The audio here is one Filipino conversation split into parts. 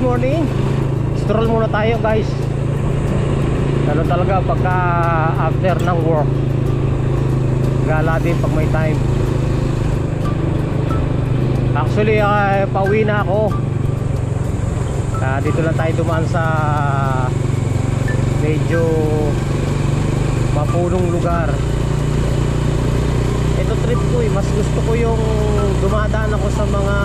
Morning, stroll muna tayo guys. Ano talaga pagka after ng work, gala din pag may time. Actually pauwi na ako. Dito lang tayo dumaan sa medyo mapulong lugar. Ito trip ko mas gusto ko yung dumadaan ako sa mga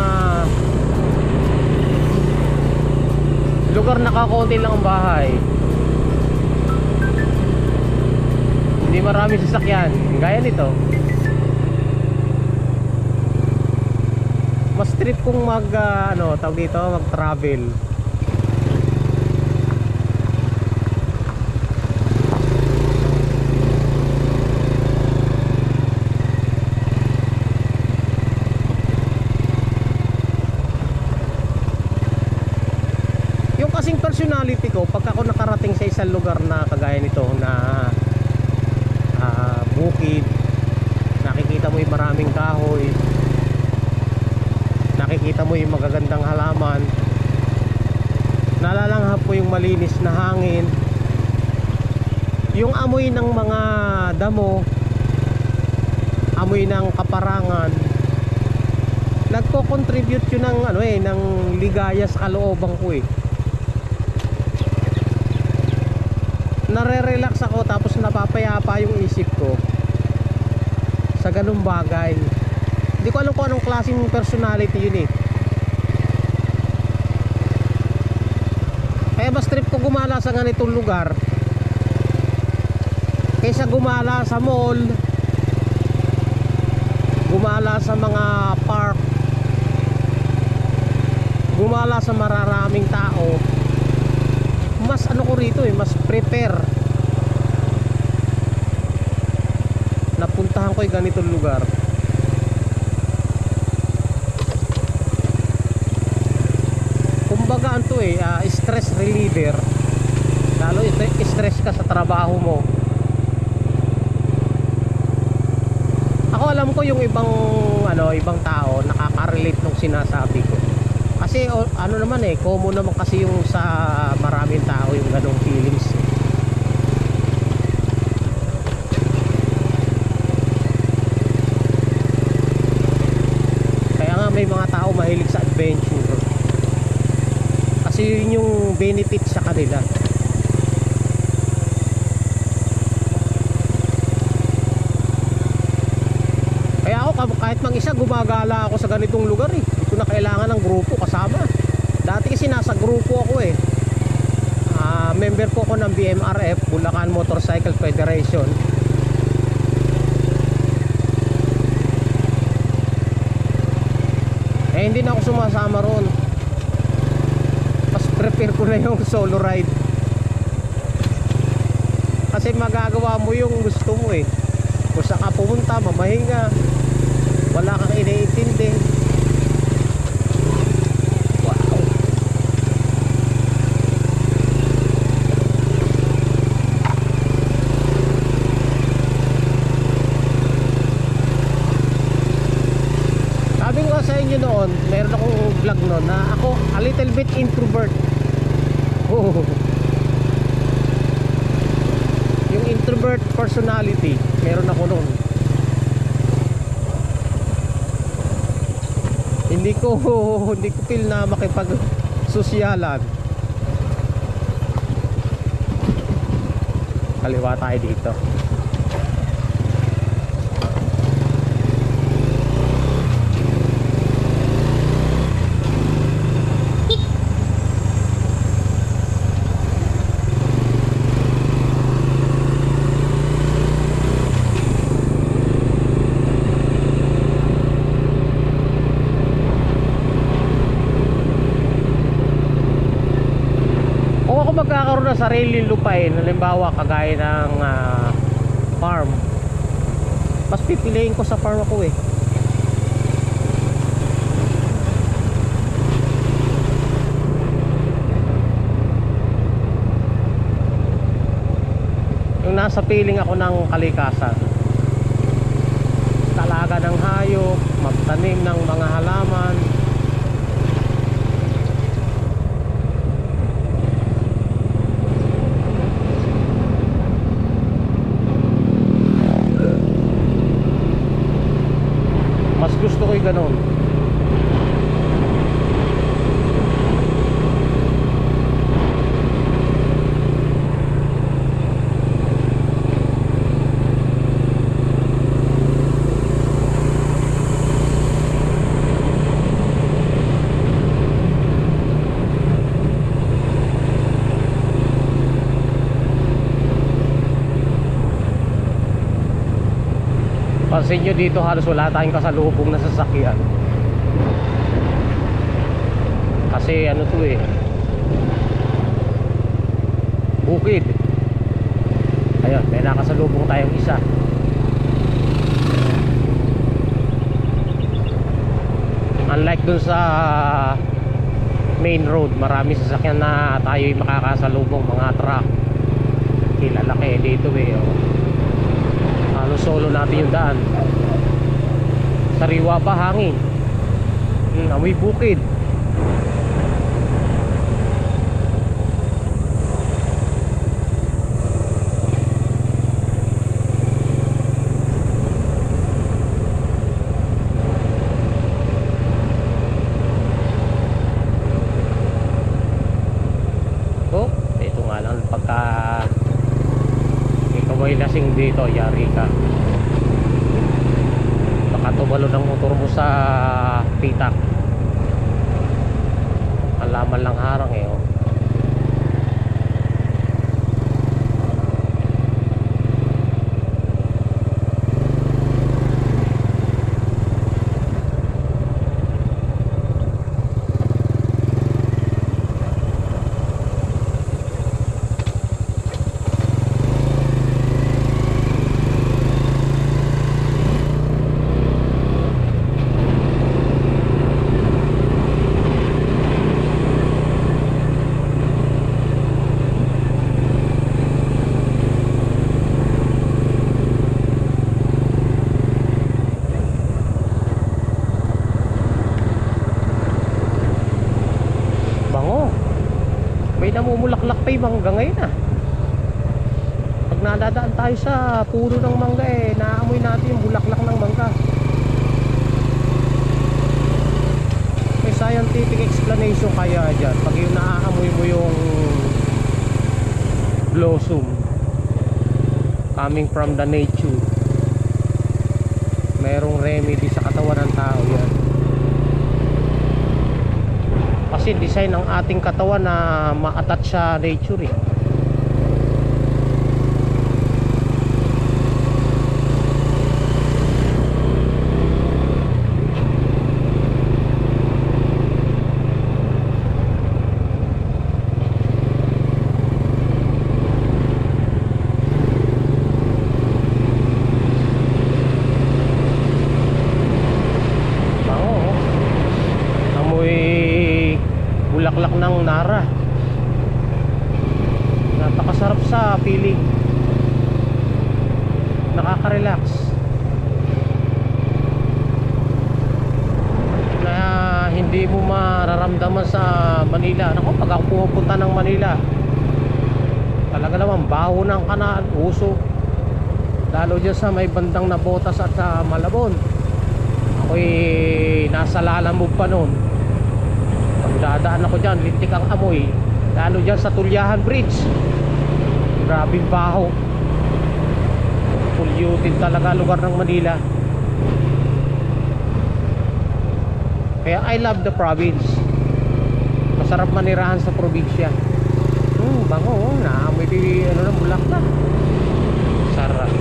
lugar na kakaunti lang ang bahay, hindi maraming sasakyan, gaya nito. Mas trip kong mag tawag dito, mag travel. Kasing personality ko, pag ako nakarating sa isang lugar na kagaya nito na bukid, nakikita mo yung maraming kahoy, nakikita mo yung magagandang halaman, nalalanghap po yung malinis na hangin, yung amoy ng mga damo, amoy ng kaparangan, nagko-contribute yun ng ng ligaya sa kalooban ko Nare-relax ako, tapos napapayapa yung isip ko sa ganung bagay. Hindi ko alam kung anong klaseng personality yun Kaya mas trip ko gumala sa ganitong lugar kaysa gumala sa mall, gumala sa mga park, gumala sa mararaming tao. Mas ko rito mas prepare. Napuntahan ko yung ganitong lugar. Kumbaga stress reliever. Lalo stress ka sa trabaho mo. Ako alam ko yung ibang tao nakaka-relate nung sinasabi ko. Kasi naman common naman kasi yung sa maraming tao yung ganong feelings. Kaya nga may mga tao mahilig sa adventure. Kasi yun yung benefit sa kanila. Kaya ako kahit mag-isa gumagala ako sa ganitong lugar Hindi ko na kailangan ng grupo kasama. Dati kasi nasa grupo ako member po ako ng BMRF, Bulacan Motorcycle Federation. Hindi na ako sumasama ron. Mas prepare ko na yung solo ride. Kasi magagawa mo yung gusto mo Kung saan ka pumunta, mamahinga, wala kang iniintindi. Noon, meron akong vlog noon na ako a little bit introvert. Yung introvert personality meron ako noon. Hindi ko feel na makipag-sosyalan. Kaliwa tayo dito. na sariling lupain, halimbawa kagaya ng farm, mas pipiliin ko sa farm ako eh. Yung nasa piling ako ng kalikasan, talaga ng hayop, magtanim ng mga halaman. Mas gusto ko yung ganun. Pansin nyo dito halos wala tayong kasalubong na sasakyan. Kasi ano to eh, bukid. Ayun, may nakasalubong tayong isa. Unlike dun sa main road, marami sasakyan na tayo'y makakasalubong, mga truck. Kilalaki dito eh, oh. Halos solo natin yung daan. Sariwa pa hangin. Amoy bukid. Oh, ito nga lang pagka ikaw ay lasing dito, yari ka. Baka tumalo ng motor mo sa pitak. Alaman lang harang eh, oh. May namumulaklak pa yung mangga ngayon ah. Pag nadadaan tayo sa puno ng mangga eh, naamoy natin yung bulaklak ng mangga. May scientific explanation kaya dyan. Pag yung naaamoy mo yung blossom coming from the nature, merong remedy sa katawan ng tao yan. Kasi design ng ating katawan na ma-attach sa nature eh. Bulaklak ng nara. Napakasarap sa piling. Nakaka-relax. Na hindi mo mararamdaman sa Manila. Naku, pag ako pumupunta ng Manila, talaga naman baho ng kanal, uso. Lalo dyan sa may bandang Nabotas at sa Malabon. Ako'y nasa Lalamove pa noon. Dadaan ako dyan, lintik ang amoy. Lalo dyan sa Tulyahan Bridge, grabing baho. Polluted talaga lugar ng Manila. Kaya I love the province. Masarap manirahan sa probinsya. Bango, oh. Naamoy di ano na, bulaklak. Sarap.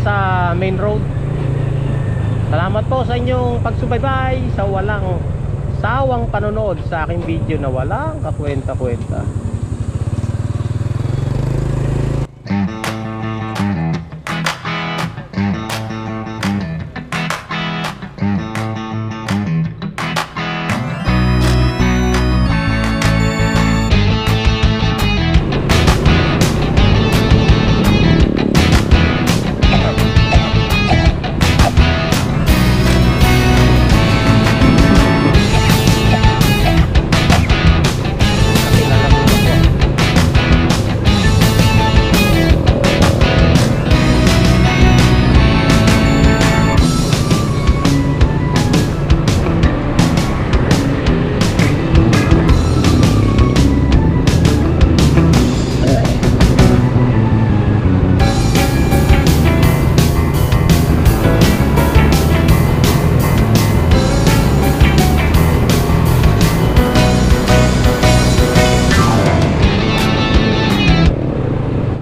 sa main road. Salamat po sa inyong pagsubaybay sa walang sawang panonood sa aking video na walang kakwenta-kwenta.